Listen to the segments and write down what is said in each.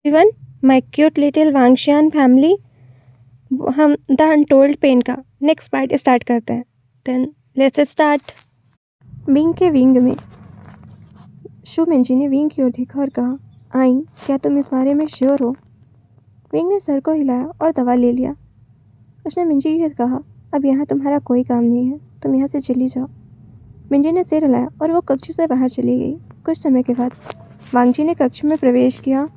Everyone, my cute little Wangxian family, हम the untold pain का next part start करते हैं। Then let's start. विंग के विंग में शु मिंजी ने विंग की ओर देखा और कहा, आई, क्या तुम इस बारे में श्योर हो? विंग ने सर को हिलाया और दवा ले लिया। उसने मिंजी से कहा, अब यहाँ तुम्हारा कोई काम नहीं है, तुम यहाँ से चली जाओ। मिंजी ने सिर हिलाया और वो कक्ष से बाहर चली गई। कुछ समय के बाद वांगजी ने कक्ष में प्रवेश किया।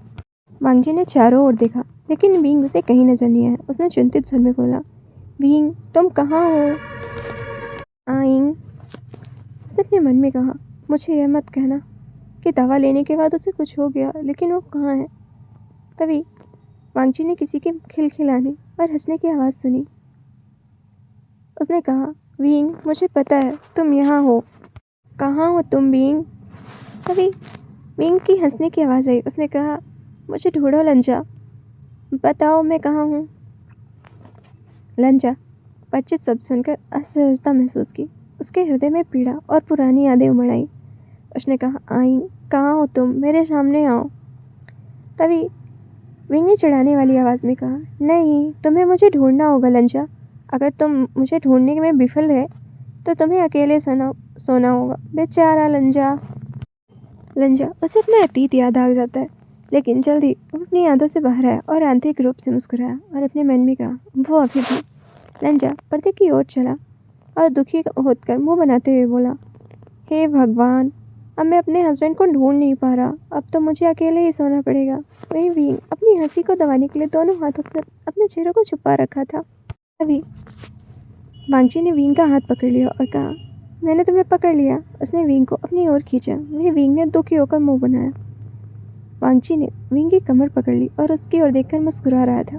वांगजी ने चारों ओर देखा, लेकिन विंग उसे कहीं नजर नहीं आया। उसने चिंतित स्वर में बोला, विंग, तुम कहाँ हो? आइंग। उसने अपने मन में कहा, मुझे यह मत कहना कि दवा लेने के बाद उसे कुछ हो गया, लेकिन वो कहाँ है? तभी वांगजी ने किसी के खिलखिलाने और हंसने की आवाज़ सुनी। उसने कहा, विंग, मुझे पता है तुम यहाँ हो। कहाँ हो तुम, विंग? तभी विंग की हंसने की आवाज़ आई। उसने कहा, मुझे ढूंढो लंजा, बताओ मैं कहाँ हूँ। लंजा परिचित शब्द सुनकर असहजता महसूस की। उसके हृदय में पीड़ा और पुरानी यादें उमड़ आई। उसने कहा, आई, कहाँ हो तुम? मेरे सामने आओ। तभी विंग ने चिढ़ाने वाली आवाज़ में कहा, नहीं, तुम्हें मुझे ढूंढना होगा लंजा। अगर तुम मुझे ढूंढने में विफल है तो तुम्हें अकेले सोना होगा। बेचारा लंजा। लंजा उसे अपना अतीत याद आ जाता है, लेकिन जल्दी वो अपनी यादों से बाहर आया और आंतरिक रूप से मुस्कुराया और अपने मन में कहा, वो अभी भी। लंजा पर्दे की ओर चला और दुखी होकर मुंह बनाते हुए बोला, हे भगवान, अब मैं अपने हस्बैंड को ढूंढ नहीं पा रहा। अब तो मुझे अकेले ही सोना पड़ेगा। वहीं विंग अपनी हंसी को दबाने के लिए दोनों हाथों से अपने चेहरे को छुपा रखा था। तभी वांगजी ने विंग का हाथ पकड़ लिया और कहा, मैंने तुम्हें पकड़ लिया। उसने विंग को अपनी ओर खींचा। वहीं विंग ने दुखी होकर मुंह बनाया। वांगजी ने विंग की कमर पकड़ ली और उसकी ओर देखकर मुस्कुरा रहा था।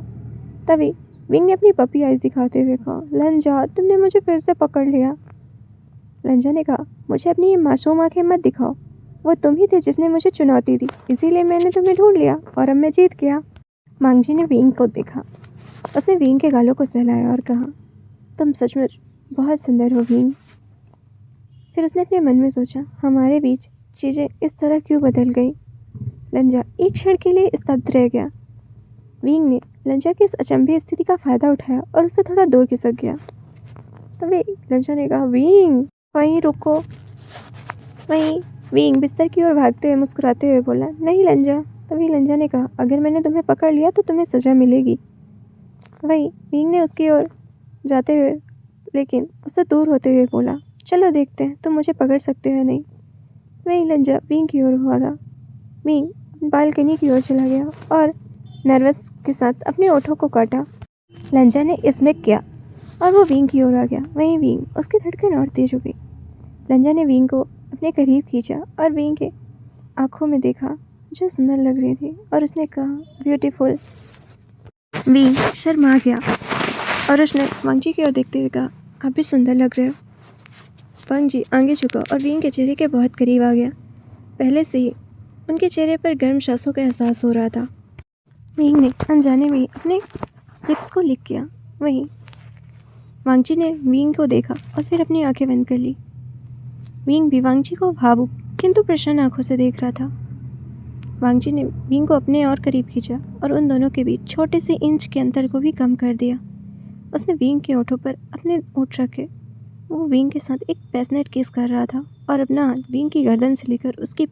तभी विंग ने अपनी पपी आइज दिखाते हुए कहा, लंजा, तुमने मुझे फिर से पकड़ लिया। लंजा ने कहा, मुझे अपनी ये मासूम आंखें मत दिखाओ। वो तुम ही थे जिसने मुझे चुनौती दी, इसीलिए मैंने तुम्हें ढूंढ लिया और अब मैं जीत गया। वांगजी ने विंग को देखा। उसने विंग के गालों को सहलाया और कहा, तुम सचमुच बहुत सुंदर हो विंग। फिर उसने अपने मन में सोचा, हमारे बीच चीज़ें इस तरह क्यों बदल गई? लंजा एक क्षण के लिए स्तब्ध रह गया। विंग ने लंजा की इस अचंभे स्थिति का फायदा उठाया और उससे थोड़ा दूर खिसक गया। तभी लंजा ने कहा, विंग, वहीं रुको। वहीं विंग बिस्तर की ओर भागते हुए मुस्कुराते हुए बोला, नहीं लंजा। तभी लंजा ने कहा, अगर मैंने तुम्हें पकड़ लिया तो तुम्हें सजा मिलेगी। वहीं विंग ने उसकी ओर जाते हुए लेकिन उससे दूर होते हुए बोला, चलो देखते हैं तुम मुझे पकड़ सकते हो या नहीं। वहीं लंजा विंग की ओर भागा। विंग बालकनी की ओर चला गया और नर्वस के साथ अपने ओठों को काटा। लंजा ने इसमें किया और वो विंग की ओर आ गया। वहीं विंग उसकी धड़कन और तेज हो गई। लंजा ने विंग को अपने करीब खींचा और विंग के आंखों में देखा जो सुंदर लग रही थी और उसने कहा, ब्यूटीफुल। विंग शर्मा गया और उसने वांगजी की ओर देखते हुए कहा, आप भी सुंदर लग रहे हो। वांगजी आगे झुका और विंग के चेहरे के बहुत करीब आ गया। पहले से ही उनके चेहरे पर गर्म सांसों का एहसास हो रहा था। विंग ने अनजाने में अपने लिप्स को लिक किया। वहीं वांगजी ने विंग को देखा और फिर अपनी आंखें बंद कर ली। विंग भी वांगजी को भावुक किंतु प्रसन्न आंखों से देख रहा था। वांगजी ने विंग को अपने और करीब खींचा और उन दोनों के बीच छोटे से इंच के अंतर को भी कम कर दिया। उसने विंग के ओठों पर अपने ओठ रखे। वो विंग के साथ एक पैशनेट किस कर रहा था और अपना हाथ विंग की गर्दन से लेकर उसकी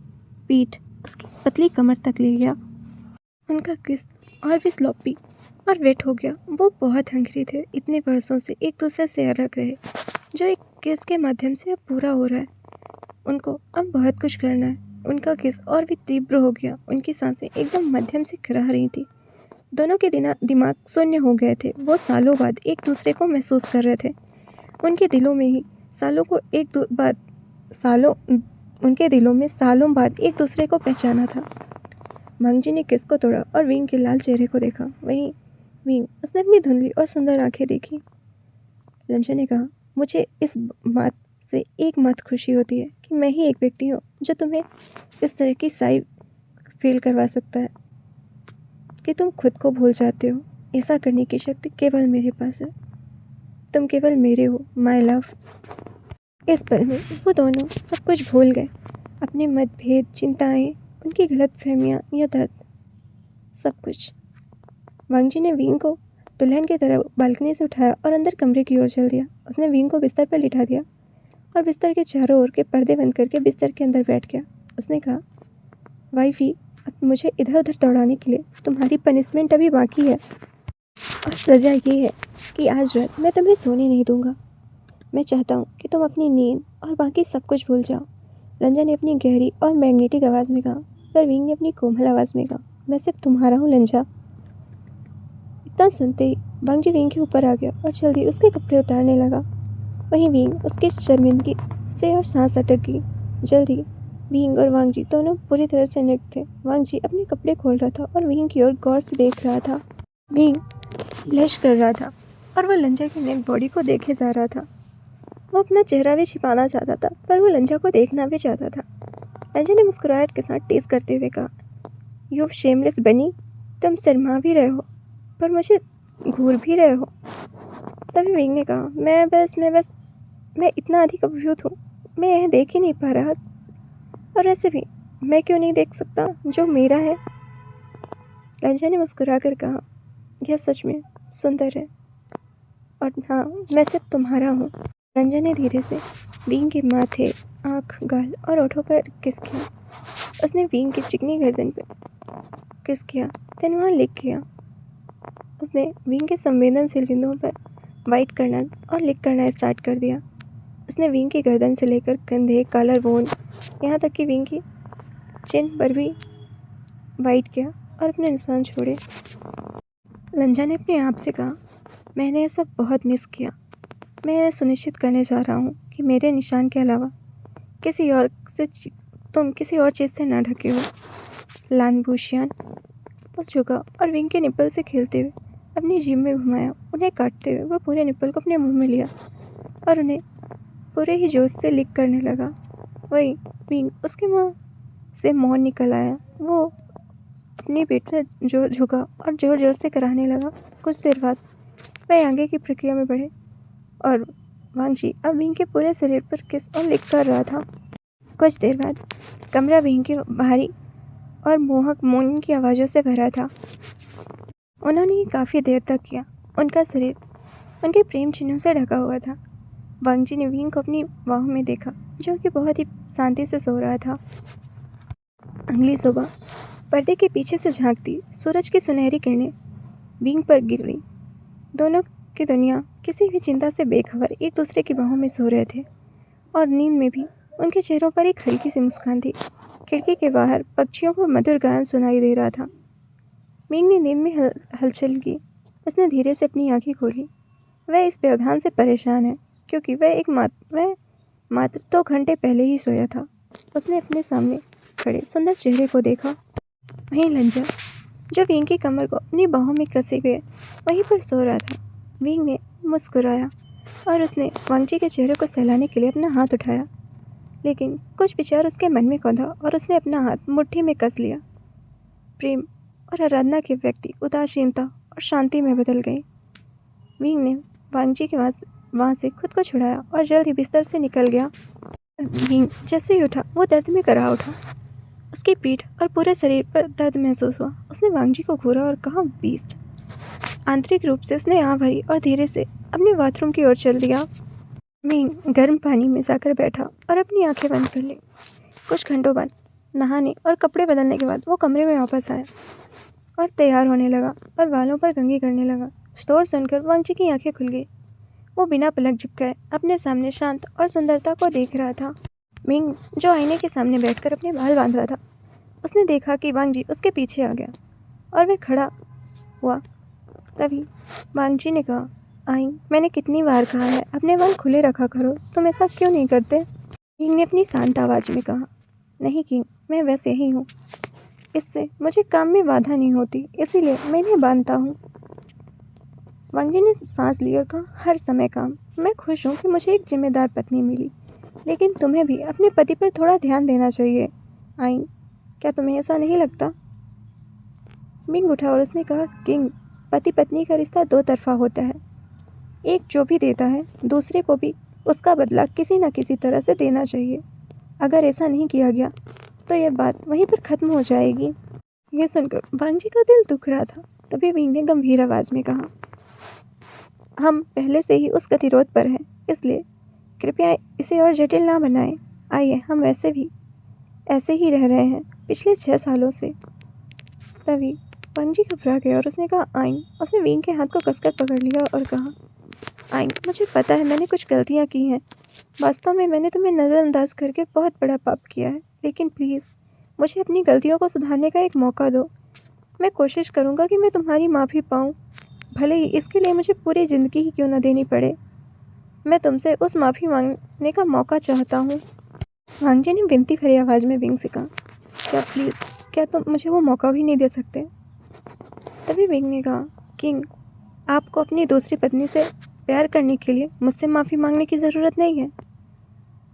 पीठ, उसकी पतली कमर तक ले गया। उनका किस और भी स्लोपी और वेट हो गया। वो बहुत हंग्री थे, इतने वर्षों से एक दूसरे से अलग रहे, जो एक किस के माध्यम से अब पूरा हो रहा है। उनको अब बहुत कुछ करना है। उनका किस और भी तीव्र हो गया। उनकी सांसें एकदम मध्यम से रह रही थी। दोनों के दिमाग शून्य हो गए थे। वो सालों बाद एक दूसरे को महसूस कर रहे थे। उनके दिलों में सालों बाद एक दूसरे को पहचाना था। वांगजी ने किस को तोड़ा और विंग के लाल चेहरे को देखा। वहीं विंग, उसने अपनी धुंधली और सुंदर आंखें देखी। लंजा ने कहा, मुझे इस बात से एकमात्र खुशी होती है कि मैं ही एक व्यक्ति हूँ जो तुम्हें इस तरह की साइड फील करवा सकता है कि तुम खुद को भूल जाते हो। ऐसा करने की शक्ति केवल मेरे पास है। तुम केवल मेरे हो, माय लव। इस पल में वो दोनों सब कुछ भूल गए, अपने मतभेद, चिंताएं, उनकी गलतफहमियां या दर्द। सब कुछ। वांगजी ने विंग को दुल्हन की तरह बालकनी से उठाया और अंदर कमरे की ओर चल दिया। उसने विंग को बिस्तर पर लिटा दिया और बिस्तर के चारों ओर के पर्दे बंद करके बिस्तर के अंदर बैठ गया। उसने कहा, वाइफी, अब मुझे इधर उधर दौड़ाने के लिए तुम्हारी पनिशमेंट अभी बाकी है और सजा ये है कि आज रात मैं तुम्हें सोने नहीं दूंगा। मैं चाहता हूँ कि तुम अपनी नींद और बाकी सब कुछ भूल जाओ। लंजा ने अपनी गहरी और मैग्नेटिक आवाज़ में कहा, पर विंग ने अपनी कोमल आवाज़ में कहा, मैं सिर्फ तुम्हारा हूँ लंजा। इतना सुनते ही वांगजी विंग के ऊपर आ गया और जल्दी उसके कपड़े उतारने लगा। वहीं विंग उसकी शर्मिंदगी से और सांस अटक गई। जल्दी विंग और वांगजी दोनों पूरी तरह से निट थे। वांगजी अपने कपड़े खोल रहा था और विंग की ओर गौर से देख रहा था। विंग ब्लश कर रहा था और वो लंजा की नेक बॉडी को देखे जा रहा था। वो अपना चेहरा भी छिपाना चाहता था, पर वो लंजा को देखना भी चाहता था। लंजा ने मुस्कुराहट के साथ टीज करते हुए कहा, यू शेमलेस बनी, तुम शर्मा भी रहे हो पर मुझे घूर भी रहे हो। तभी विंग ने कहा, मैं इतना अधिक अभिभूत हूँ, मैं यह देख ही नहीं पा रहा। और ऐसे भी मैं क्यों नहीं देख सकता जो मेरा है। लंजा ने मुस्कुरा कर कहा, यह सच में सुंदर है और हाँ, मैं सिर्फ तुम्हारा हूँ। लंजा ने धीरे से विंग के माथे, आँख, गाल और होठों पर किस किया। उसने विंग की चिकनी गर्दन पर किस किया, फिर वहाँ लिख किया। उसने विंग के संवेदनशील बिंदुओं पर वाइट करना और लिख करना स्टार्ट कर दिया। उसने विंग की गर्दन से लेकर कंधे, कॉलर बोन, यहाँ तक कि विंग की चिन पर भी वाइट किया और अपने निशान छोड़े। लंजा ने अपने आप से कहा, मैंने ऐसा बहुत मिस किया। मैं यह सुनिश्चित करने जा रहा हूँ कि मेरे निशान के अलावा तुम किसी और चीज़ से ना ढके हो। लान बुशियान उस झुका और विंग के निप्पल से खेलते हुए अपनी जीभ में घुमाया। उन्हें काटते हुए वो पूरे निप्पल को अपने मुंह में लिया और उन्हें पूरे ही जोश से लिक करने लगा। वही विंग उसके मुंह से मौन निकल आया। वो अपनी पेट में जोर झुका और जोर जोर से कराने लगा। कुछ देर बाद वह आगे की प्रक्रिया में बढ़े और वांगजी अब विंग के पूरे शरीर पर किस और लिक कर रहा था। कुछ देर बाद कमरा विंग की भारी और मोहक मौन की आवाज़ों से भरा था। उन्होंने ये काफ़ी देर तक किया। उनका शरीर उनके प्रेम चिन्हों से ढका हुआ था। वांगजी ने विंग को अपनी बाहों में देखा, जो कि बहुत ही शांति से सो रहा था। अगली सुबह पर्दे के पीछे से झांकती सूरज की सुनहरी किरणें विंग पर गिरी। दोनों की दुनिया किसी भी चिंता से बेखबर एक दूसरे की बाहों में सो रहे थे और नींद में भी उनके चेहरों पर एक हल्की सी मुस्कान थी। खिड़की के बाहर पक्षियों को मधुर गान सुनाई दे रहा था। विंग ने नींद में हलचल की। उसने धीरे से अपनी आंखें खोली। वह इस व्यवधान से परेशान है क्योंकि वह मात्र 2 घंटे पहले ही सोया था। उसने अपने सामने खड़े सुंदर चेहरे को देखा। वहीं लंजा, जो विंग की कमर को अपनी बाहों में कसे गए वहीं पर सो रहा था। विंग ने मुस्कुराया और उसने वांगजी के चेहरे को सहलाने के लिए अपना हाथ उठाया, लेकिन कुछ विचार उसके मन में कौंधा और उसने अपना हाथ मुट्ठी में कस लिया। प्रेम और आराधना के व्यक्ति उदासीनता और शांति में बदल गए। विंग ने वांगजी के वहाँ से खुद को छुड़ाया और जल्द ही बिस्तर से निकल गया। विंग जैसे ही उठा वो दर्द में करा उठा। उसकी पीठ और पूरे शरीर पर दर्द महसूस हुआ। उसने वांगजी को घूरा और कहा, बीस्ट। आंतरिक रूप से उसने आह भरी और धीरे से अपने बाथरूम की ओर चल दिया। विंग गर्म पानी में जाकर बैठा और अपनी आंखें बंद कर ली। कुछ घंटों बाद नहाने और कपड़े बदलने के बाद वो कमरे में वापस आया और तैयार होने लगा और बालों पर कंघी करने लगा। शोर सुनकर वांगजी की आंखें खुल गई। वो बिना पलक झपकाए अपने सामने शांत और सुंदरता को देख रहा था। विंग, जो आईने के सामने बैठकर अपने बाल बांध रहा था, उसने देखा कि वांगजी उसके पीछे आ गया और वह खड़ा हुआ। तभी वांगजी ने कहा, आई, मैंने कितनी बार कहा है अपने बाल खुले रखा करो, तुम ऐसा क्यों नहीं करते। विंग ने अपनी शांत आवाज़ में कहा, नहीं किंग, मैं वैसे ही हूँ। इससे मुझे काम में बाधा नहीं होती, इसीलिए मैं इन्हें बांधता हूँ। वांगजी ने सांस ली और कहा, हर समय काम। मैं खुश हूँ कि मुझे एक जिम्मेदार पत्नी मिली, लेकिन तुम्हें भी अपने पति पर थोड़ा ध्यान देना चाहिए। आई, क्या तुम्हें ऐसा नहीं लगता। विंग उठा और उसने कहा, किंग, पति पत्नी का रिश्ता 2 तरफा होता है। एक जो भी देता है दूसरे को भी उसका बदला किसी न किसी तरह से देना चाहिए। अगर ऐसा नहीं किया गया तो यह बात वहीं पर ख़त्म हो जाएगी। यह सुनकर वांग जी का दिल दुख रहा था। तभी विंग ने गंभीर आवाज में कहा, हम पहले से ही उस गतिरोध पर हैं, इसलिए कृपया इसे और जटिल ना बनाएं। आइए, हम वैसे भी ऐसे ही रह रहे हैं पिछले 6 सालों से। तभी वांग जी घबरा गया और उसने कहा, आइन। उसने विंग के हाथ को कसकर पकड़ लिया और कहा, आइन, मुझे पता है मैंने कुछ गलतियां की हैं। वास्तव में मैंने तुम्हें नज़रअंदाज करके बहुत बड़ा पाप किया है, लेकिन प्लीज़ मुझे अपनी गलतियों को सुधारने का एक मौका दो। मैं कोशिश करूँगा कि मैं तुम्हारी माफ़ी पाऊँ, भले ही इसके लिए मुझे पूरी ज़िंदगी ही क्यों न देनी पड़े। मैं तुमसे उस माफ़ी मांगने का मौका चाहता हूँ। वांग जी ने विनती भरी आवाज़ में विंग से कहा, क्या तुम मुझे वो मौका भी नहीं दे सकते? तभी विंग ने कहा, किंग, आपको अपनी दूसरी पत्नी से प्यार करने के लिए मुझसे माफ़ी मांगने की ज़रूरत नहीं है।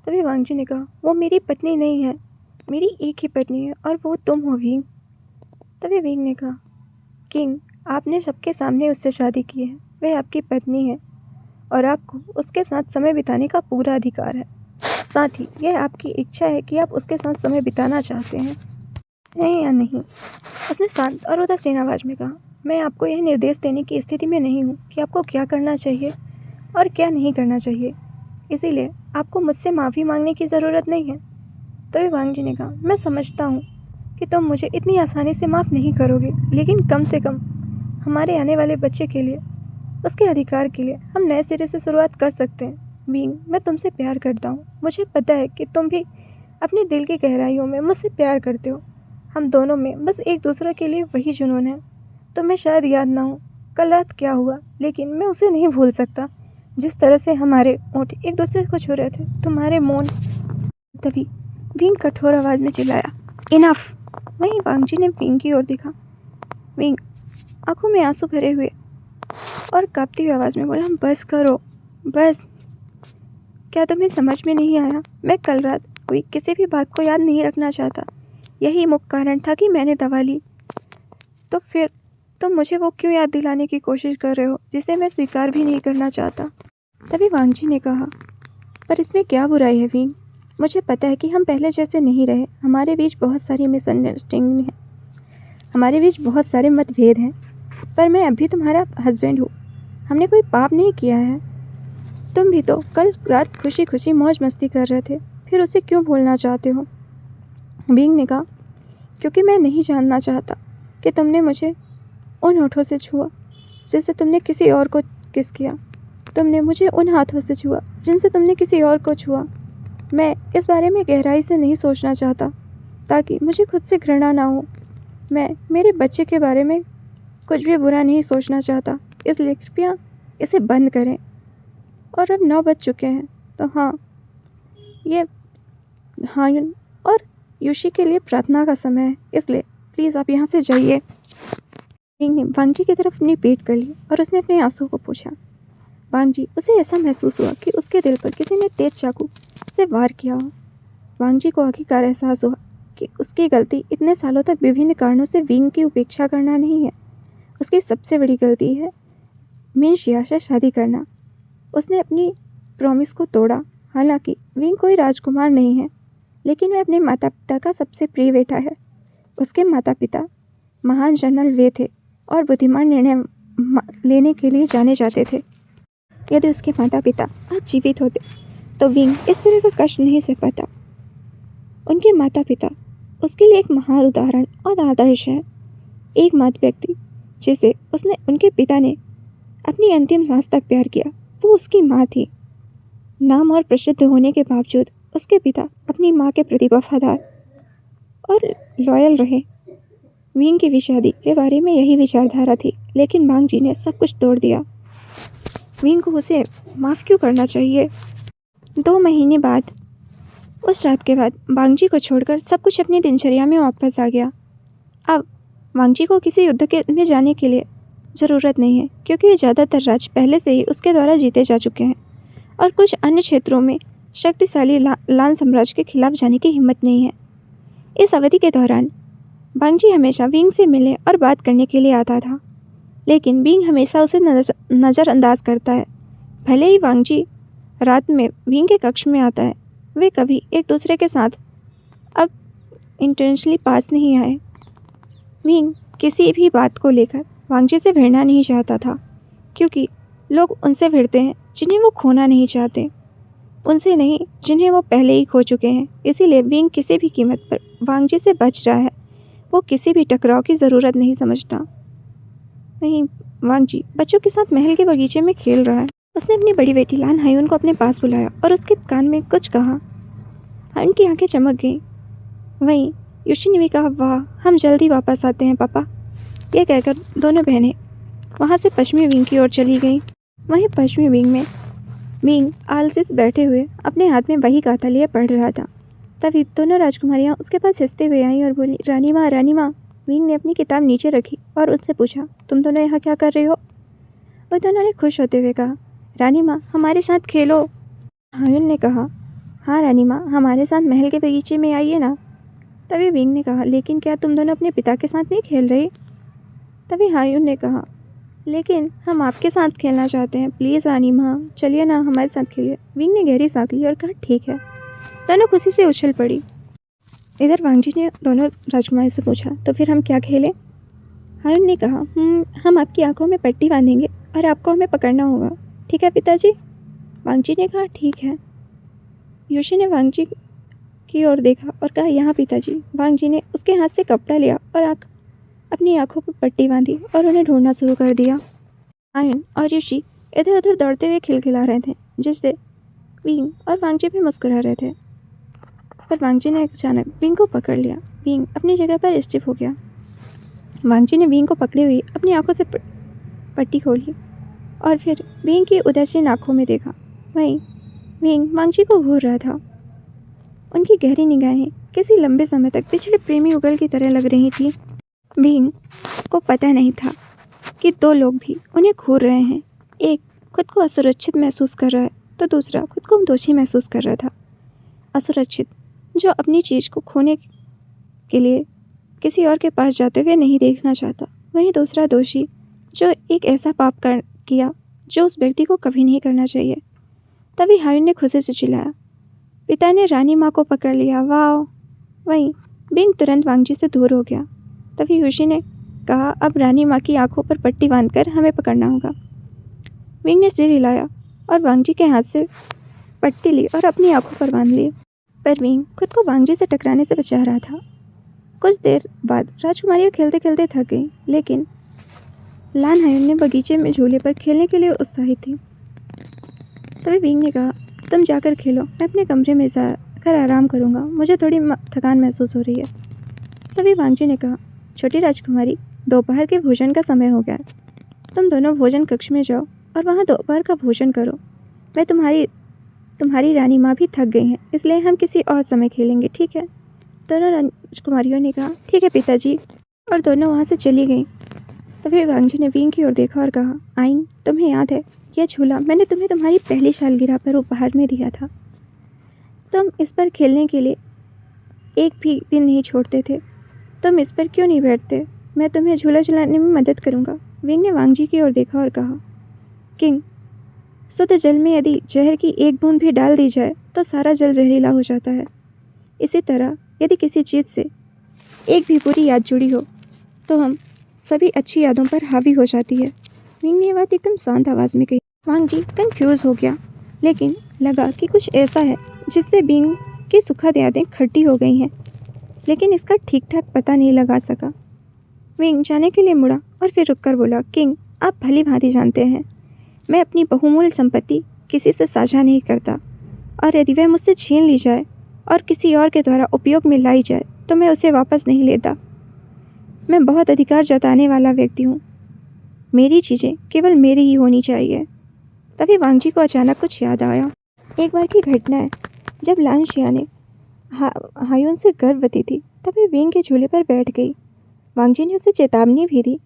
तभी वांग जी ने कहा, वो मेरी पत्नी नहीं है, मेरी एक ही पत्नी है और वो तुम हो विंग। तभी विंग ने कहा, किंग, आपने सबके सामने उससे शादी की है, वह आपकी पत्नी है और आपको उसके साथ समय बिताने का पूरा अधिकार है। साथ ही यह आपकी इच्छा है कि आप उसके साथ समय बिताना चाहते हैं या नहीं। उसने शांत और उदासीन आवाज में कहा, मैं आपको यह निर्देश देने की स्थिति में नहीं हूँ कि आपको क्या करना चाहिए और क्या नहीं करना चाहिए, इसीलिए आपको मुझसे माफ़ी मांगने की ज़रूरत नहीं है। तभी वांग जी ने कहा, मैं समझता हूँ कि तुम मुझे इतनी आसानी से माफ़ नहीं करोगे, लेकिन कम से कम हमारे आने वाले बच्चे के लिए, उसके अधिकार के लिए हम नए सिरे से शुरुआत कर सकते हैं। विंग, मैं तुमसे प्यार करता हूँ। मुझे पता है कि तुम भी अपने दिल की गहराइयों में मुझसे प्यार करते हो। हम दोनों में बस एक दूसरे के लिए वही जुनून है। तुम्हें शायद याद ना हो कल रात क्या हुआ, लेकिन मैं उसे नहीं भूल सकता जिस तरह से हमारे होंठ एक दूसरे को छू रहे थे, तुम्हारे मौन। तभी विंग कठोर आवाज में चिल्लाया, इनफ। वहीं वांग जी ने विंग की ओर देखा। विंग आंखों में आंसू भरे हुए और कांपती हुई आवाज में बोला, बस करो, बस। क्या तुम्हें समझ में नहीं आया? मैं कल रात हुई किसी भी बात को याद नहीं रखना चाहता। यही मुख्य कारण था कि मैंने दवा ली। तो फिर तुम मुझे वो क्यों याद दिलाने की कोशिश कर रहे हो जिसे मैं स्वीकार भी नहीं करना चाहता? तभी वांग जी ने कहा, पर इसमें क्या बुराई है विंग? मुझे पता है कि हम पहले जैसे नहीं रहे। हमारे बीच बहुत सारी मिसअंडरस्टैंडिंग है, हमारे बीच बहुत सारे मतभेद हैं, पर मैं अभी तुम्हारा हस्बैंड हूँ। हमने कोई पाप नहीं किया है। तुम भी तो कल रात खुशी खुशी मौज मस्ती कर रहे थे, फिर उसे क्यों भूलना चाहते हो? विंग ने कहा, क्योंकि मैं नहीं जानना चाहता कि तुमने मुझे उन होठों से छुआ जिससे तुमने किसी और को किस किया। तुमने मुझे उन हाथों से छुआ जिनसे तुमने किसी और को छुआ। मैं इस बारे में गहराई से नहीं सोचना चाहता ताकि मुझे खुद से घृणा ना हो। मैं मेरे बच्चे के बारे में कुछ भी बुरा नहीं सोचना चाहता, इसलिए कृपया इसे बंद करें। और अब 9 बज चुके हैं, तो हाँ, ये हायुन और यूशी के लिए प्रार्थना का समय है, इसलिए प्लीज़ आप यहाँ से जाइए। विंग ने वांग जी की तरफ अपनी पीठ कर ली और उसने अपने आंसू को पोंछा। वांग जी, उसे ऐसा महसूस हुआ कि उसके दिल पर किसी ने तेज चाकू से वार किया हो। वांग जी को आखिरकार एहसास हुआ कि उसकी गलती इतने सालों तक विभिन्न कारणों से विंग की उपेक्षा करना नहीं है। उसकी सबसे बड़ी गलती है मिन शिया से शादी करना। उसने अपनी प्रॉमिस को तोड़ा। हालांकि विंग कोई राजकुमार नहीं है, लेकिन वह अपने माता पिता का सबसे प्रिय बेटा है। उसके माता पिता महान जनरल वे थे और बुद्धिमान निर्णय लेने के लिए जाने जाते थे। यदि उसके माता पिता आज जीवित होते तो विंग इस तरह का कष्ट नहीं सह पाता। उनके माता पिता उसके लिए एक महान उदाहरण और आदर्श है। एकमात्र व्यक्ति जिसे उनके पिता ने अपनी अंतिम सांस तक प्यार किया, वो उसकी माँ थी। नाम और प्रसिद्ध होने के बावजूद उसके पिता अपनी माँ के प्रति वफादार और लॉयल रहे। विंग की भी शादी के बारे में यही विचारधारा थी, लेकिन वांग जी ने सब कुछ तोड़ दिया। विंग को उसे माफ़ क्यों करना चाहिए? 2 महीने बाद, उस रात के बाद वांग जी को छोड़कर सब कुछ अपनी दिनचर्या में वापस आ गया। अब वांग जी को किसी युद्ध में जाने के लिए ज़रूरत नहीं है, क्योंकि ज़्यादातर राज्य पहले से ही उसके द्वारा जीते जा चुके हैं और कुछ अन्य क्षेत्रों में शक्तिशाली लान साम्राज्य के खिलाफ जाने की हिम्मत नहीं है। इस अवधि के दौरान वांग जी हमेशा विंग से मिलने और बात करने के लिए आता था, लेकिन विंग हमेशा उसे नज़रअंदाज करता है। भले ही वांग जी रात में विंग के कक्ष में आता है, वे कभी एक दूसरे के साथ अब इंटेंशनली पास नहीं आए। विंग किसी भी बात को लेकर वांगजी से भिड़ना नहीं चाहता था, क्योंकि लोग उनसे भिड़ते हैं जिन्हें वो खोना नहीं चाहते, उनसे नहीं जिन्हें वो पहले ही खो चुके हैं। इसीलिए विंग किसी भी कीमत पर वांगजी से बच रहा है। वो किसी भी टकराव की ज़रूरत नहीं समझता। वहीं वांगजी बच्चों के साथ महल के बगीचे में खेल रहा है। उसने अपनी बड़ी बेटी लान हायुन को अपने पास बुलाया और उसके कान में कुछ कहा। हायुन की आंखें चमक गईं। वहीं योशी ने भी कहा, वाह, हम जल्दी वापस आते हैं पापा। यह कहकर दोनों बहनें वहाँ से पश्चिमी विंग की ओर चली गईं। वहीं पश्चिमी विंग में विंग आलसी से बैठे हुए अपने हाथ में बही खाता लिए पढ़ रहा था। तभी दोनों राजकुमारियाँ उसके पास हंसते हुए आईं और बोली, रानी माँ, रानी माँ। विंग ने अपनी किताब नीचे रखी और उससे पूछा, तुम दोनों यहाँ क्या कर रहे हो? वह दोनों ने खुश होते हुए कहा, रानी माँ, हमारे साथ खेलो। हायुन ने कहा, हाँ रानी माँ, हमारे साथ महल के बगीचे में आइए ना। तभी विंग ने कहा, लेकिन क्या तुम दोनों अपने पिता के साथ नहीं खेल रही? तभी हायुन ने कहा, लेकिन हम आपके साथ खेलना चाहते हैं, प्लीज़ रानी माँ, चलिए ना, हमारे साथ खेलिए। विंग ने गहरी सांस ली और कहा, ठीक है। दोनों खुशी से उछल पड़ी। इधर वांगजी ने दोनों राजकुमारी से पूछा, तो फिर हम क्या खेलें? हायुन ने कहा, हम आपकी आंखों में पट्टी बांधेंगे और आपको हमें पकड़ना होगा, ठीक है पिताजी? वांगजी ने कहा, ठीक है। योशी ने वांगजी की ओर देखा और कहा, यहाँ पिताजी। वांगजी ने उसके हाथ से कपड़ा लिया और अपनी आंखों पर पट्टी बांधी और उन्हें ढूंढना शुरू कर दिया। हायुन और योशी इधर उधर दौड़ते हुए खिलखिला रहे थे, जिससे विंग और वांगजी भी मुस्कुरा रहे थे। पर वांगजी ने अचानक विंग को पकड़ लिया। विंग अपनी जगह पर स्टिफ हो गया। वांगजी ने विंग को पकड़े हुए अपनी आंखों से पट्टी खोली और फिर विंग की उदासीन आंखों में देखा। वहीं विंग वांगजी को घूर रहा था। उनकी गहरी निगाहें किसी लंबे समय तक पिछले प्रेमी युगल की तरह लग रही थी। विंग को पता नहीं था कि दो लोग भी उन्हें घूर रहे हैं। एक खुद को असुरक्षित महसूस कर रहा है तो दूसरा खुद को दोषी महसूस कर रहा था। असुरक्षित, जो अपनी चीज़ को खोने के लिए किसी और के पास जाते हुए नहीं देखना चाहता। वहीं दूसरा दोषी, जो एक ऐसा पाप किया जो उस व्यक्ति को कभी नहीं करना चाहिए। तभी हायुन ने खुशी से चिल्लाया, पिता ने रानी माँ को पकड़ लिया, वाह। वहीं विंग तुरंत वांगजी से दूर हो गया। तभी योशी ने कहा, अब रानी माँ की आंखों पर पट्टी बांधकर हमें पकड़ना होगा। विंग ने सिर हिलाया और वांगजी के हाथ से पट्टी ली और अपनी आंखों पर बांध ली। पर विंग खुद को वांगजी से टकराने से बचा रहा था। कुछ देर बाद राजकुमारियाँ खेलते खेलते थक गईं, लेकिन लान हायुन ने बगीचे में झूले पर खेलने के लिए उत्साहित थी। तभी विंग ने कहा, तुम जाकर खेलो, मैं अपने कमरे में जाकर आराम करूँगा, मुझे थोड़ी थकान महसूस हो रही है। तभी वांगजी ने कहा, छोटी राजकुमारी, दोपहर के भोजन का समय हो गया है, तुम दोनों भोजन कक्ष में जाओ और वहाँ दोपहर का भोजन करो। मैं तुम्हारी रानी माँ भी थक गई हैं, इसलिए हम किसी और समय खेलेंगे, ठीक है? दोनों राजकुमारियों ने कहा, ठीक है पिताजी, और दोनों वहाँ से चली गईं। तभी वांगजी ने विंग की ओर देखा और कहा, आइन, तुम्हें याद है यह झूला मैंने तुम्हें तुम्हारी पहली सालगिरह पर उपहार में दिया था। तुम इस पर खेलने के लिए एक भी दिन नहीं छोड़ते थे। तुम इस पर क्यों नहीं बैठते? मैं तुम्हें झूला झुलाने में मदद करूँगा। विंग ने वांगजी की ओर देखा और कहा, किंग, शुद्ध जल में यदि जहर की एक बूंद भी डाल दी जाए तो सारा जल जहरीला हो जाता है। इसी तरह यदि किसी चीज़ से एक भी बुरी याद जुड़ी हो तो हम सभी अच्छी यादों पर हावी हो जाती है। विंग ने यह बात एकदम शांत आवाज़ में कही। वांगजी कंफ्यूज हो गया, लेकिन लगा कि कुछ ऐसा है जिससे विंग की सुखद यादें खट्टी हो गई हैं, लेकिन इसका ठीक ठाक पता नहीं लगा सका। विंग जाने के लिए मुड़ा और फिर रुककर बोला, किंग, आप भली भांति जानते हैं मैं अपनी बहुमूल्य संपत्ति किसी से साझा नहीं करता, और यदि वह मुझसे छीन ली जाए और किसी और के द्वारा उपयोग में लाई जाए तो मैं उसे वापस नहीं लेता। मैं बहुत अधिकार जताने वाला व्यक्ति हूँ। मेरी चीज़ें केवल मेरी ही होनी चाहिए। तभी वांगजी को अचानक कुछ याद आया। एक बार की घटना है, जब लान शियाने हायुन से गर्भवती थी, तभी विंग के झूले पर बैठ गई। वांगजी ने उसे चेतावनी भी दी।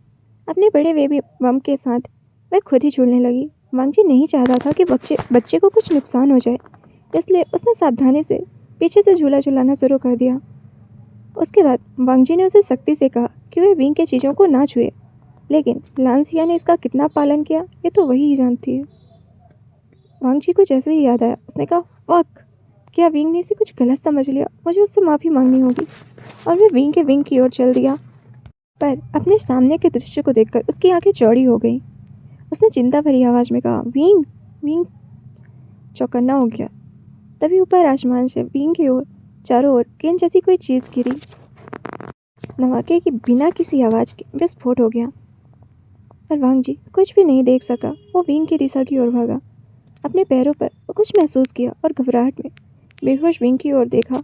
अपने बड़े बेबी बम के साथ वह खुद ही झूलने लगी। वांगजी नहीं चाहता था कि बच्चे को कुछ नुकसान हो जाए, इसलिए उसने सावधानी से पीछे से झूला झुलाना शुरू कर दिया। उसके बाद वांगजी ने उसे सख्ती से कहा कि वह विंग के चीज़ों को ना छुए, लेकिन लानसिया ने इसका कितना पालन किया ये तो वही ही जानती है। वांगजी को जैसे ही याद आया, उसने कहा, फक, क्या विंग ने इसे कुछ गलत समझ लिया? मुझे उससे माफ़ी मांगनी होगी। और वह विंग की ओर चल दिया। पर अपने सामने के दृश्य को देखकर उसकी आंखें चौड़ी हो गईं। उसने चिंता भरी आवाज में कहा, विंग विंग। चौकन्ना हो गया। तभी ऊपर आसमान से विंग की ओर चारों ओर गेंद जैसी कोई चीज गिरी। धमाके की बिना किसी आवाज के विस्फोट हो गया। पर वांग जी कुछ भी नहीं देख सका। वो विंग की दिशा की ओर भागा। अपने पैरों पर वो कुछ महसूस किया और घबराहट में बेहोश विंग की ओर देखा।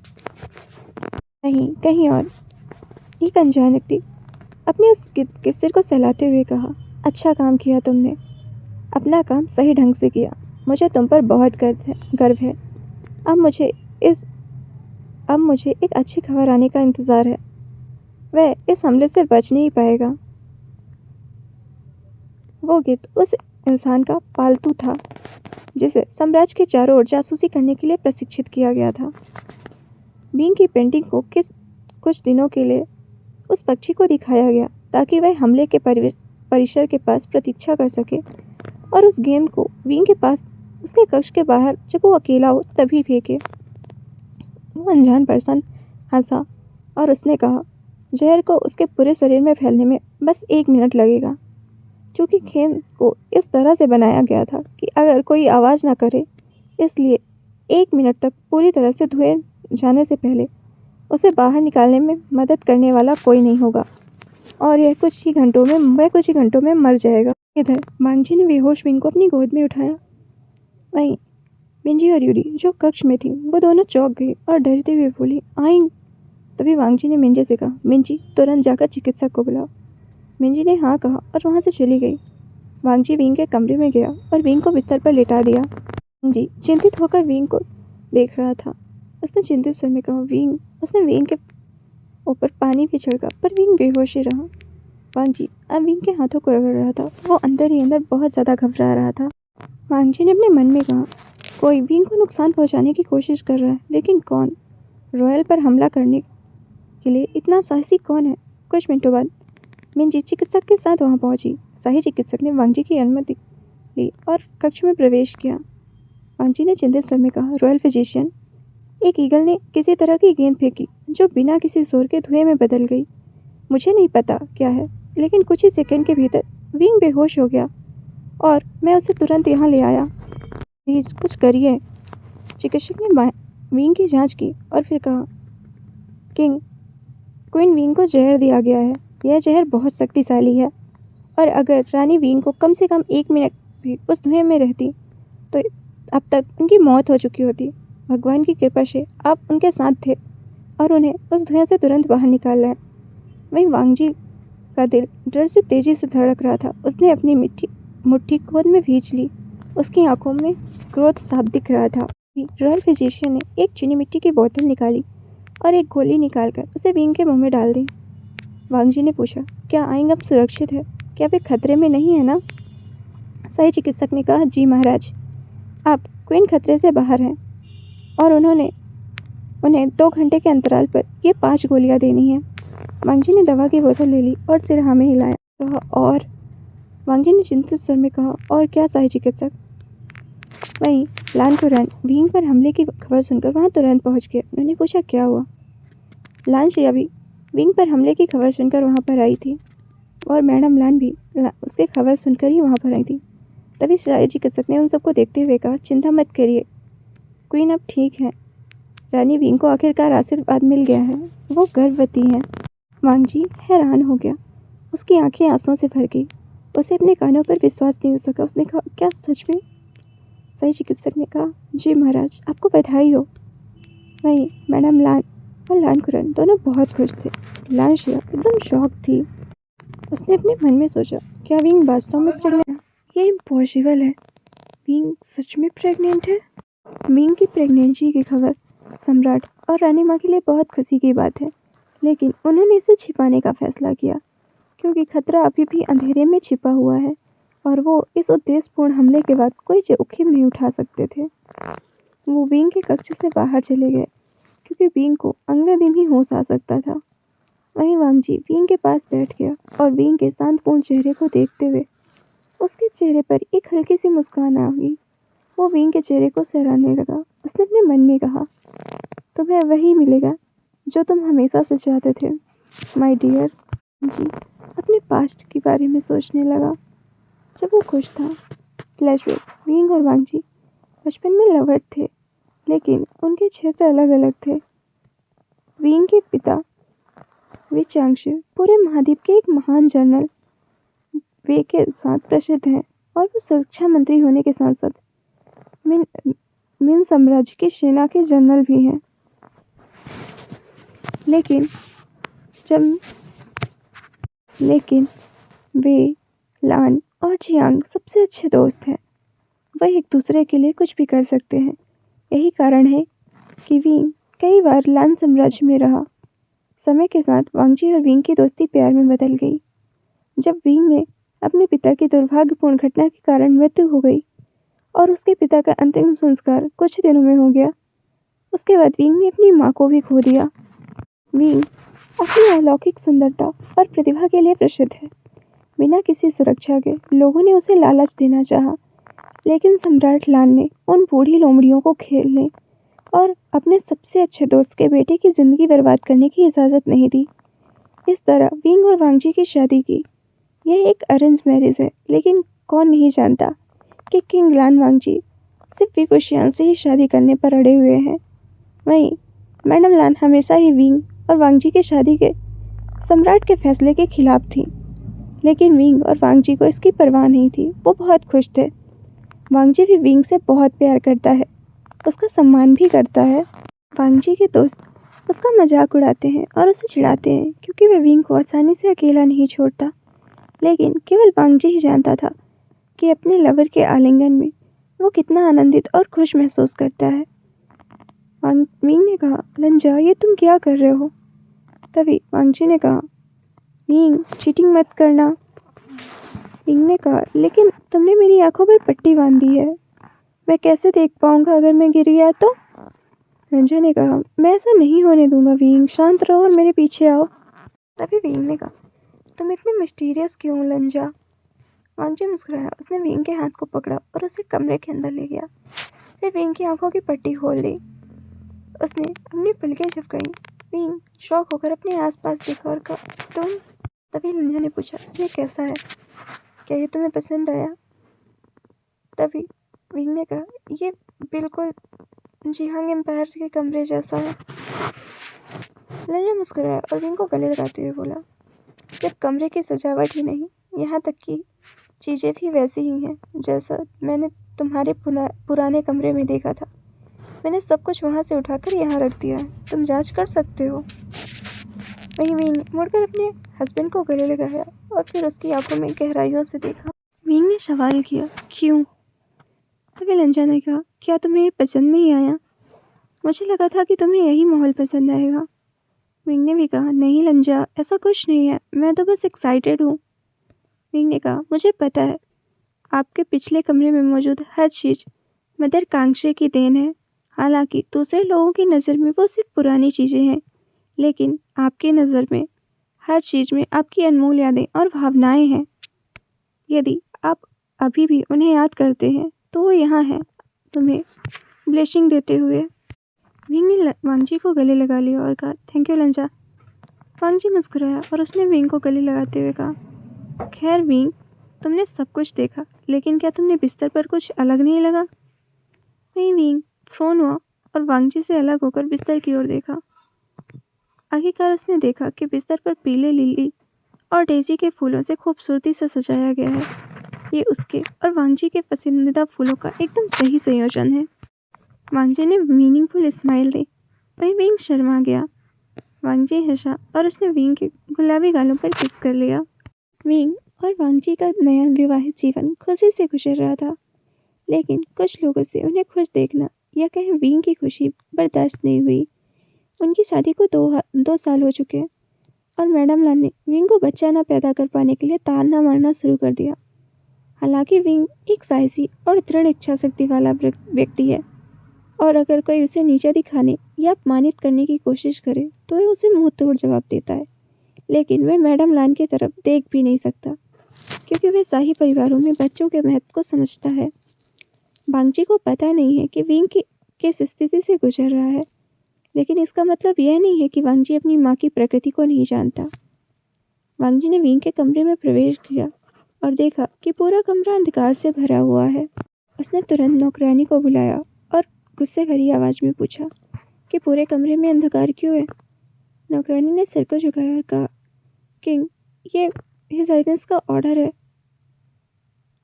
कहीं कहीं और एक अनजान व्यक्ति अपने उस किस्से को सहलाते हुए कहा, अच्छा काम किया तुमने। अपना काम सही ढंग से किया। मुझे तुम पर बहुत गर्व है। अब मुझे एक अच्छी खबर आने का इंतजार है। वह इस हमले से बच नहीं पाएगा। वो गिद्ध उस इंसान का पालतू था जिसे साम्राज्य के चारों ओर जासूसी करने के लिए प्रशिक्षित किया गया था। बींग की पेंटिंग को कुछ दिनों के लिए उस पक्षी को दिखाया गया ताकि वह हमले के परिसर के पास प्रतीक्षा कर सके और उस गेंद को विंग के पास उसके कक्ष के बाहर जब वो अकेला हो तभी फेंके। वो अनजान पर्सन हंसा और उसने कहा, जहर को उसके पूरे शरीर में फैलने में बस 1 मिनट लगेगा। क्योंकि गेंद को इस तरह से बनाया गया था कि अगर कोई आवाज़ ना करे, इसलिए 1 मिनट तक पूरी तरह से धुए जाने से पहले उसे बाहर निकालने में मदद करने वाला कोई नहीं होगा और वह कुछ ही घंटों में मर जाएगा। इधर मांगजी ने बेहोश विंग को अपनी गोद में उठाया। वहीं मिंजी और यूरी जो कक्ष में थी वो दोनों चौंक गई और डरते हुए बोली, आइंग। तभी वांगजी ने मिंजे से कहा, मिंजी तुरंत जाकर चिकित्सक को बुलाओ। मिंजी ने हाँ कहा और वहाँ से चली गई। वांगजी विंग के कमरे में गया और विंग को बिस्तर पर लेटा दिया। वांगजी चिंतित होकर विंग को देख रहा था। उसने चिंतित स्वर में कहा, विंग। उसने विंग के ऊपर पानी भी छिड़का पर विंग बेहोश ही रहा। वांगजी अब विंग के हाथों को रगड़ रहा था। वो अंदर ही अंदर बहुत ज़्यादा घबरा रहा था। वांगजी ने अपने मन में कहा, कोई विंग को नुकसान पहुंचाने की कोशिश कर रहा है, लेकिन कौन? रॉयल पर हमला करने के लिए इतना साहसी कौन है? कुछ मिनटों बाद मिंजी चिकित्सक के साथ वहां पहुंची। शाही चिकित्सक ने वांगजी की अनुमति ली और कक्ष में प्रवेश किया। वांगजी ने चिंतित स्वर में कहा, रॉयल फिजिशियन, एक ईगल ने किसी तरह की गेंद फेंकी जो बिना किसी जोर के धुएं में बदल गई। मुझे नहीं पता क्या है, लेकिन कुछ ही सेकंड के भीतर विंग बेहोश हो गया और मैं उसे तुरंत यहाँ ले आया। प्लीज कुछ करिए। चिकित्सक ने विंग की जांच की और फिर कहा, क्वीन विंग को जहर दिया गया है। यह जहर बहुत शक्तिशाली है और अगर रानी विंग को कम से कम 1 मिनट भी उस धुएं में रहती तो अब तक उनकी मौत हो चुकी होती। भगवान की कृपा से आप उनके साथ थे और उन्हें उस धुएं से तुरंत बाहर निकाला है। वहीं वांगजी का दिल डर से तेजी से धड़क रहा था। उसने अपनी मुट्ठी गोद में भींच ली। उसकी आंखों में क्रोध साफ दिख रहा था। रॉयल फिजिशियन ने एक चीनी मिट्टी की बोतल निकाली और एक गोली निकालकर उसे विंग के मुंह में डाल दी। वांगजी ने पूछा, क्या आइंग अब सुरक्षित है? क्या वे खतरे में नहीं है ना? सही चिकित्सक ने कहा, जी महाराज, अब क्वीन खतरे से बाहर है और उन्हें 2 घंटे के अंतराल पर ये 5 गोलियां देनी है। वांगजी ने दवा की बोतल ले ली और सिर हाँ में हिलाया। कहा, और? वांगजी ने चिंतित स्वर में कहा, और क्या सही चिकित्सक? वहीं लान कुरान विंग पर हमले की खबर सुनकर वहां तुरंत पहुंच गए। उन्होंने पूछा, क्या हुआ? लान शिया भी विंग पर हमले की खबर सुनकर वहां पर आई थी और मैडम लान भी उसकी खबर सुनकर ही वहां पर आई थी। तभी शाही चिकित्सक ने उन सबको देखते हुए कहा, चिंता मत करिए, क्वीन अब ठीक है। रानी विंग को आखिरकार आशीर्वाद मिल गया है। वो गर्भवती है। वांगजी हैरान हो गया। उसकी आंखें आंसुओं से भर गई। उसे अपने कानों पर विश्वास नहीं हो सका। उसने कहा, क्या सच में? सही चिकित्सक ने कहा, जी महाराज, आपको बधाई हो। वहीं मैडम लान और लान कुरान दोनों बहुत खुश थे। लान शिया एकदम शॉक थी। उसने अपने मन में सोचा, क्या विंग वास्तव में प्रेग्नेंट? ये इम्पॉसिबल है। विंग सच में प्रेग्नेंट है? विंग की प्रेगनेंसी की खबर सम्राट और रानी माँ के लिए बहुत खुशी की बात है, लेकिन उन्होंने इसे छिपाने का फैसला किया क्योंकि खतरा अभी भी अंधेरे में छिपा हुआ है और वो इस उद्देश्यपूर्ण हमले के बाद कोई जोखिम नहीं उठा सकते थे। वो विंग के कक्ष से बाहर चले गए क्योंकि विंग को अगले दिन ही होश आ सकता था। वहीं वांगजी विंग के पास बैठ गया और विंग के शांतपूर्ण चेहरे को देखते हुए उसके चेहरे पर एक हल्की सी मुस्कान आ गई। वो विंग के चेहरे को सराहने लगा। उसने अपने मन में कहा, तुम्हें वही मिलेगा जो तुम हमेशा से चाहते थे, माय डियर। जी अपने पास्ट के बारे में सोचने लगा जब वो खुश था। फ्लैशबैक, विंग और वांगजी बचपन में लवर थे, लेकिन उनके क्षेत्र अलग अलग थे। विंग के पिता वे चांगशे पूरे महाद्वीप के एक महान जनरल वे के साथ प्रसिद्ध हैं और वो सुरक्षा मंत्री होने के साथ साथ मिन मिन साम्राज्य की सेना के जनरल भी हैं। लेकिन जब लेकिन वे, लान और जियांग सबसे अच्छे दोस्त हैं। वह एक दूसरे के लिए कुछ भी कर सकते हैं। यही कारण है कि विंग कई बार लान साम्राज्य में रहा। समय के साथ वांगजी और विंग की दोस्ती प्यार में बदल गई। जब विंग ने अपने पिता की दुर्भाग्यपूर्ण घटना के कारण मृत्यु हो गई और उसके पिता का अंतिम संस्कार कुछ दिनों में हो गया, उसके बाद विंग ने अपनी माँ को भी खो दिया। विंग अपनी अलौकिक सुंदरता और प्रतिभा के लिए प्रसिद्ध है। बिना किसी सुरक्षा के लोगों ने उसे लालच देना चाहा, लेकिन सम्राट लान ने उन बूढ़ी लोमड़ियों को खेलने और अपने सबसे अच्छे दोस्त के बेटे की जिंदगी बर्बाद करने की इजाज़त नहीं दी। इस तरह विंग और वांगजी की शादी की। यह एक अरेंज मैरिज है, लेकिन कौन नहीं जानता कि किंग लान वांगजी सिर्फ विपुशियान से ही शादी करने पर अड़े हुए हैं। वहीं मैडम लान हमेशा ही विंग और वांगजी की शादी के सम्राट के फैसले के खिलाफ थी, लेकिन विंग और वांगजी को इसकी परवाह नहीं थी। वो बहुत खुश थे। वांगजी भी विंग से बहुत प्यार करता है, उसका सम्मान भी करता है। वांगजी के दोस्त उसका मजाक उड़ाते हैं और उसे चिढ़ाते हैं क्योंकि वह विंग को आसानी से अकेला नहीं छोड़ता। लेकिन केवल वांगजी ही जानता था कि अपने लवर के आलिंगन में वो कितना आनंदित और खुश महसूस करता है। विंग ने कहा, लंजा, ये तुम क्या कर रहे हो? तभी वांगजी ने कहा, विंग, चीटिंग मत करना। विंग ने कहा, लेकिन तुमने मेरी आंखों पर पट्टी बांध दी है, मैं कैसे देख पाऊंगा अगर मैं गिर गया तो? लंजा ने कहा, मैं ऐसा नहीं होने दूंगा विंग, शांत रहो और मेरे पीछे आओ। तभी विंग ने कहा, तुम इतने मिस्टीरियस क्यों लंजा? वांगजी मुस्कुराया। उसने विंग के हाथ को पकड़ा और उसे कमरे के अंदर ले गया। फिर विंग की आंखों की पट्टी खोल दी। उसने अपनी पलकें झपकाई। विंग शौक होकर अपने आसपास देखा और कहा, तुम? तभी लंजा ने पूछा, ये कैसा है? क्या ये तुम्हें पसंद आया? तभी विंग ने कहा, ये बिल्कुल जिहांग एम्पायर के कमरे जैसा है। लंजा मुस्कुराया और विंग को गले लगाते हुए बोला, सिर्फ कमरे की सजावट ही नहीं, यहाँ तक कि चीज़ें भी वैसी ही हैं जैसा मैंने तुम्हारे पुराने कमरे में देखा था। मैंने सब कुछ वहाँ से उठाकर यहाँ रख दिया है, तुम जांच कर सकते हो। वहीं विंग मुड़कर अपने हस्बैंड को गले लगाया और फिर उसकी आंखों में गहराइयों से देखा। विंग ने सवाल किया, क्यों? तभी लंजा ने कहा, क्या तुम्हें ये पसंद नहीं आया? मुझे लगा था कि तुम्हें यही माहौल पसंद आएगा। विंग ने भी कहा, नहीं लंजा, ऐसा कुछ नहीं है, मैं तो बस एक्साइटेड हूँ। विंग ने कहा, मुझे पता है, आपके पिछले कमरे में मौजूद हर चीज़ मदर कांगशे की देन है। हालांकि दूसरे लोगों की नज़र में वो सिर्फ पुरानी चीज़ें हैं, लेकिन आपकी नज़र में हर चीज़ में आपकी अनमोल यादें और भावनाएं हैं। यदि आप अभी भी उन्हें याद करते हैं तो वो यहाँ है, तुम्हें ब्लेसिंग देते हुए। विंग ने वांगजी को गले लगा लिया और कहा, थैंक यू लंजा। वांगजी मुस्कुराया और उसने विंग को गले लगाते हुए कहा, खैर विंग, तुमने सब कुछ देखा, लेकिन क्या तुमने बिस्तर पर कुछ अलग नहीं लगा? वहीं विंग फ्रोन हुआ और वांगजी से अलग होकर बिस्तर की ओर देखा। आखिरकार उसने देखा कि बिस्तर पर पीले लिली और डेजी के फूलों से खूबसूरती से सजाया गया है। ये उसके और वांगजी के पसंदीदा फूलों का एकदम सही संयोजन है। वांगजी ने मीनिंगफुल स्माइल दी। वहीं विंग शर्मा गया। वांगजी हंसा और उसने विंग के गुलाबी गालों पर किस कर लिया। विंग और वांगजी का नया विवाहित जीवन खुशी से गुजर रहा था, लेकिन कुछ लोगों से उन्हें खुश देखना या कहें विंग की खुशी बर्दाश्त नहीं हुई। उनकी शादी को दो साल हो चुके और मैडम लान ने विंग को बच्चा न पैदा कर पाने के लिए ताना मारना शुरू कर दिया। हालांकि विंग एक साहसी और दृढ़ इच्छा शक्ति वाला व्यक्ति है, और अगर कोई उसे नीचा दिखाने या अपमानित करने की कोशिश करे तो वह उसे मुंह तोड़ जवाब देता है। लेकिन वह मैडम लान की तरफ देख भी नहीं सकता, क्योंकि वह शाही परिवारों में बच्चों के महत्व को समझता है। वांगजी को पता नहीं है कि विंग किस स्थिति से गुजर रहा है, लेकिन इसका मतलब यह नहीं है कि वांगजी अपनी माँ की प्रकृति को नहीं जानता। वांगजी ने विंग के कमरे में प्रवेश किया और देखा कि पूरा कमरा अंधकार से भरा हुआ है। उसने तुरंत नौकरानी को बुलाया और गुस्से भरी आवाज में पूछा कि पूरे कमरे में अंधकार क्यों है। नौकरानी ने सिर को झुकाया और कहा, किंग, ये हिज हाइनेस का ऑर्डर है।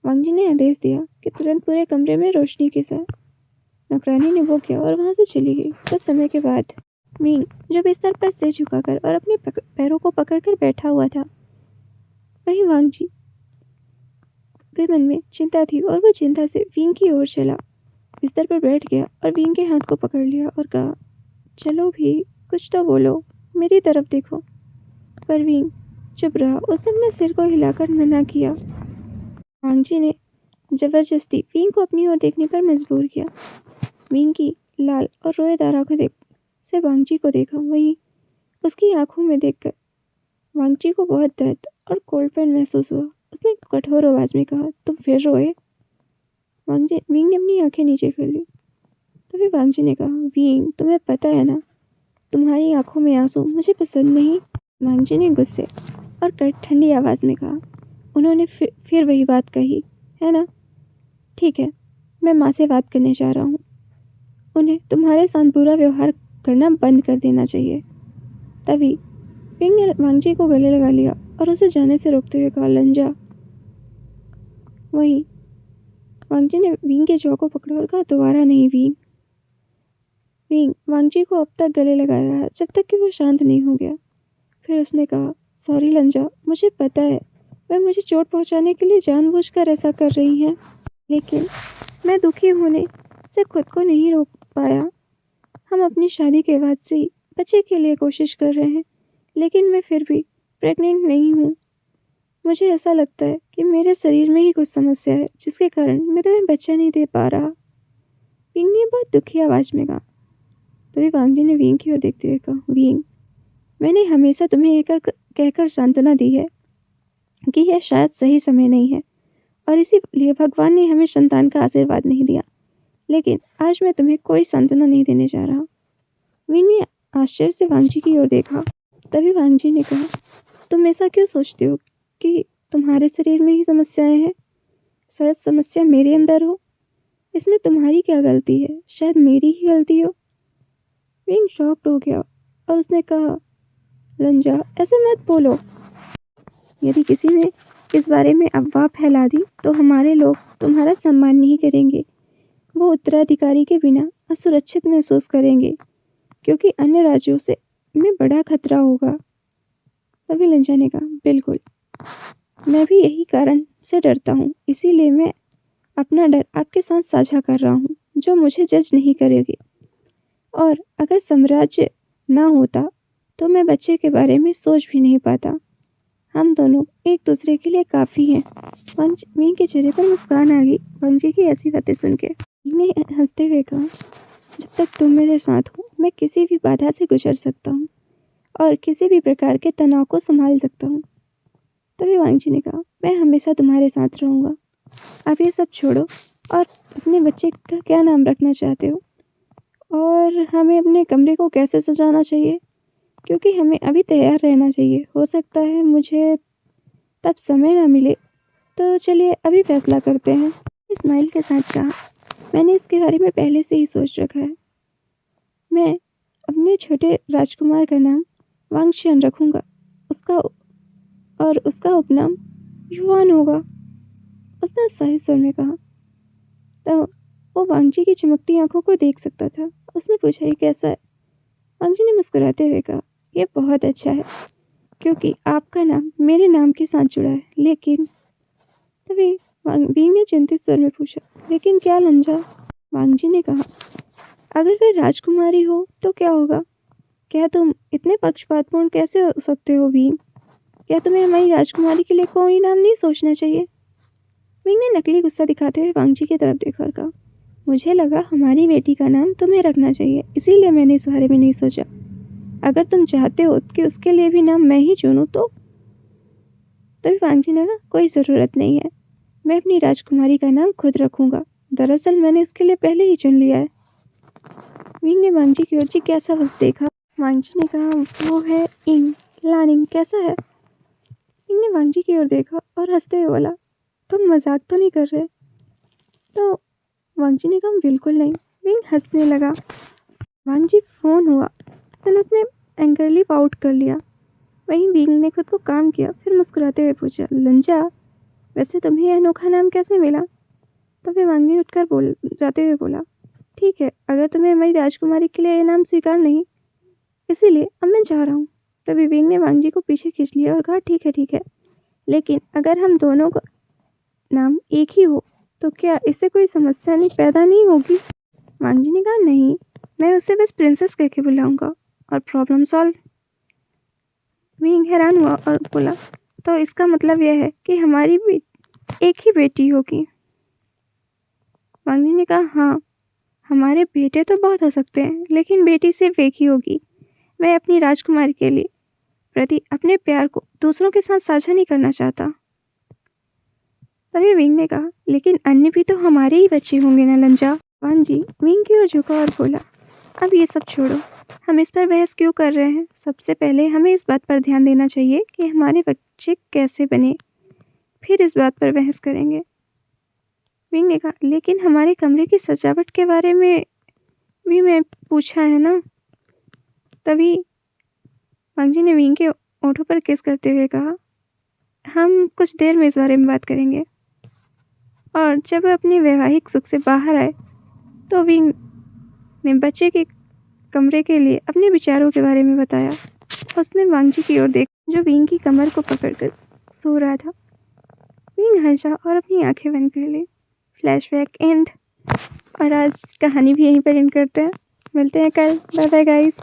वांगजी ने आदेश दिया कि तुरंत पूरे कमरे में रोशनी की जाए। नौकरानी ने वो किया और वहां से चली गई। कुछ समय के बाद विंग, जो बिस्तर पर सिर झुकाकर और अपने पैरों को पकड़कर बैठा हुआ था, वहीं वांगजी के मन में चिंता थी और वो चिंता से विंग की ओर चला, बिस्तर पर बैठ गया और विंग के हाथ को पकड़ लिया और कहा, चलो भी, कुछ तो बोलो, मेरी तरफ देखो। पर विंग चुप रहा। उसने अपने सिर को हिलाकर मना किया। वांगजी ने जबरदस्ती विंग को अपनी ओर देखने पर मजबूर किया। विंग की लाल और रोएदार आंखों से वांगजी को देखा। वहीं उसकी आंखों में देखकर वांगजी को बहुत दर्द और कोल्डपन महसूस हुआ। उसने कठोर आवाज में कहा, तुम फिर रोए? विंग ने अपनी आंखें नीचे कर ली। तभी वांगजी ने कहा, विंग, तुम्हें पता है ना, तुम्हारी आंखों में आंसू मुझे पसंद नहीं। वांगजी ने गुस्से और ठंडी आवाज में कहा। उन्होंने फिर वही बात कही, है ना? ठीक है, मैं माँ से बात करने जा रहा हूँ। उन्हें तुम्हारे साथ बुरा व्यवहार करना बंद कर देना चाहिए। तभी विंग ने वांगजी को गले लगा लिया और उसे जाने से रोकते हुए कहा, लंजा। वहीं वांगजी ने विंग के जौ को पकड़ा और कहा, दोबारा नहीं विंग। विंग वांगजी को अब तक गले लगा रहा जब तक कि वो शांत नहीं हो गया। फिर उसने कहा, सॉरी लंजा, मुझे पता है वह मुझे चोट पहुंचाने के लिए जानबूझकर ऐसा कर रही हैं, लेकिन मैं दुखी होने से खुद को नहीं रोक पाया। हम अपनी शादी के बाद से ही बच्चे के लिए कोशिश कर रहे हैं, लेकिन मैं फिर भी प्रेग्नेंट नहीं हूँ। मुझे ऐसा लगता है कि मेरे शरीर में ही कुछ समस्या है, जिसके कारण मैं तुम्हें बच्चा नहीं दे पा रहा। विंग ने बहुत दुखी आवाज में कहा। तभी वांगजी ने विंग की ओर देखते हुए कहा, विंग, मैंने हमेशा तुम्हें कहकर सांत्वना दी है कि यह शायद सही समय नहीं है और इसीलिए भगवान ने हमें संतान का आशीर्वाद नहीं दिया, लेकिन आज मैं तुम्हें कोई सांत्वना नहीं देने जा रहा। विंग ने आश्चर्य से वांगजी की ओर देखा। तभी वांगजी ने कहा, तुम ऐसा क्यों सोचते हो कि तुम्हारे शरीर में ही समस्याएं हैं? शायद समस्या मेरे अंदर हो। इसमें तुम्हारी क्या गलती है? शायद मेरी ही गलती हो। विंग शॉक्ड हो गया और उसने कहा, लंजा, ऐसे मत बोलो। यदि किसी ने इस बारे में अफवाह फैला दी तो हमारे लोग तुम्हारा सम्मान नहीं करेंगे। वो उत्तराधिकारी के बिना असुरक्षित महसूस करेंगे, क्योंकि अन्य राज्यों से में बड़ा खतरा होगा। तभी लंजा ने कहा, बिल्कुल, मैं भी यही कारण से डरता हूँ, इसीलिए मैं अपना डर आपके साथ साझा कर रहा हूँ, जो मुझे जज नहीं करेगी। और अगर साम्राज्य ना होता तो मैं बच्चे के बारे में सोच भी नहीं पाता। हम दोनों एक दूसरे के लिए काफी हैं। विंग के चेहरे पर मुस्कान आ गई वांगजी की ऐसी बातें सुन के। ने हंसते हुए कहा, जब तक तुम मेरे साथ हो मैं किसी भी बाधा से गुजर सकता हूँ और किसी भी प्रकार के तनाव को संभाल सकता हूँ। तभी वांगजी ने कहा, मैं हमेशा तुम्हारे साथ रहूंगा। अब ये सब छोड़ो और अपने बच्चे का क्या नाम रखना चाहते हो, और हमें अपने कमरे को कैसे सजाना चाहिए, क्योंकि हमें अभी तैयार रहना चाहिए। हो सकता है मुझे तब समय ना मिले, तो चलिए अभी फैसला करते हैं। इस्माइल के साथ कहा, मैंने इसके बारे में पहले से ही सोच रखा है। मैं अपने छोटे राजकुमार का नाम वांगशियन रखूंगा। उसका उपनाम युवान होगा। उसने उत्साहित स्वर में कहा। तब वो वांगजी की चमकती आंखों को देख सकता था। उसने पूछा, ये कैसा है? वांगजी ने मुस्कुराते हुए कहा, यह बहुत अच्छा है, क्योंकि आपका नाम मेरे नाम के साथ जुड़ा है। लेकिन तभी विंग ने चिंतित स्वर में पूछा, लेकिन क्या लंजा? वांगजी ने कहा, अगर वे राजकुमारी हो तो क्या होगा? क्या तुम इतने पक्षपातपूर्ण कैसे हो सकते हो विंग? क्या तुम्हें हमारी राजकुमारी के लिए कोई नाम नहीं सोचना चाहिए? विंग ने नकली गुस्सा दिखाते हुए वांगजी की तरफ देखा और कहा, मुझे लगा हमारी बेटी का नाम तुम्हें रखना चाहिए, इसीलिए मैंने इस बारे में नहीं सोचा। अगर तुम चाहते हो कि उसके लिए भी नाम मैं ही चुनूं तो? तभी वांगजी ने कहा, कोई ज़रूरत नहीं है, मैं अपनी राजकुमारी का नाम खुद रखूंगा। दरअसल मैंने इसके लिए पहले ही चुन लिया है। विंग ने वांगजी की ओर जिज्ञासावश देखा। वांगजी ने कहा, वो है इंग लानिंग, कैसा है? विंग ने वांग जी की ओर देखा और हंसते हुए बोला, तुम मजाक तो नहीं कर रहे? तो वांग जी ने कहा, बिल्कुल नहीं। विंग हंसने लगा। वांग जी फोन हुआ, फिर उसने एंग्रली आउट कर लिया। वहीं विंग ने खुद को काम किया, फिर मुस्कुराते हुए पूछा, लंजा, वैसे तुम्हें यह अनोखा नाम कैसे मिला? तो फिर वांग जी उठकर जाते हुए बोला, ठीक है, अगर तुम्हें हमारी राजकुमारी के लिए यह नाम स्वीकार नहीं, इसीलिए अब मैं जा रहा हूँ। तभी विंग ने वांग जी को पीछे खींच लिया और कहा, ठीक है, लेकिन अगर हम दोनों का नाम एक ही हो तो क्या इससे कोई समस्या पैदा नहीं होगी? वांग जी ने कहा, नहीं, मैं उसे बस प्रिंसेस कह के बुलाऊंगा और प्रॉब्लम सॉल्व। विंग हैरान हुआ और बोला, तो इसका मतलब यह है कि हमारी भी एक ही बेटी होगी? वांग जी ने कहा, हाँ, हमारे बेटे तो बहुत हो सकते हैं, लेकिन बेटी सिर्फ एक ही होगी। मैं अपनी राजकुमारी के लिए प्रति अपने प्यार को दूसरों के साथ साझा नहीं करना चाहता। तभी विंग ने कहा, लेकिन अन्य भी तो हमारे ही बच्चे होंगे ना लंजा? वांग जी विंग की ओर झुका और बोला, अब ये सब छोड़ो, हम इस पर बहस क्यों कर रहे हैं? सबसे पहले हमें इस बात पर ध्यान देना चाहिए कि हमारे बच्चे कैसे बने, फिर इस बात पर बहस करेंगे। विंग ने कहा, लेकिन हमारे कमरे की सजावट के बारे में भी मैं पूछा है ना? तभी वांग जी ने विंग के ओठों पर किस करते हुए कहा, हम कुछ देर में इस बारे में बात करेंगे। और जब वह अपने वैवाहिक सुख से बाहर आए तो विंग ने बच्चे के कमरे के लिए अपने विचारों के बारे में बताया। उसने वांग जी की ओर देखा, जो विंग की कमर को पकड़कर सो रहा था। विंग हंसा और अपनी आंखें बंद कर ली। Flashback and. और आज कहानी भी यहीं पर एंड करते हैं। मिलते हैं कल। Bye bye guys.